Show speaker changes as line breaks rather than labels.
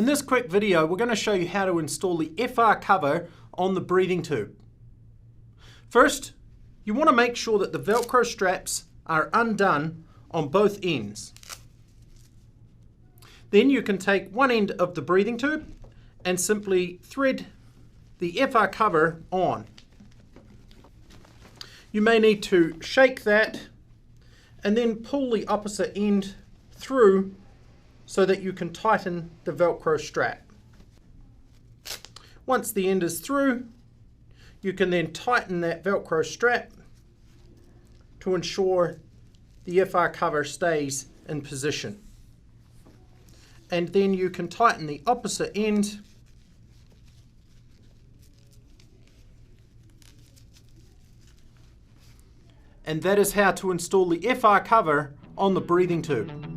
In this quick video, we're going to show you how to install the FR cover on the breathing tube. First, you want to make sure that the Velcro straps are undone on both ends. Then you can take one end of the breathing tube and simply thread the FR cover on. You may need to shake that and then pull the opposite end through so that you can tighten the Velcro strap. Once the end is through, you can then tighten that Velcro strap to ensure the FR cover stays in position. And then you can tighten the opposite end and that is how to install the FR cover on the breathing tube.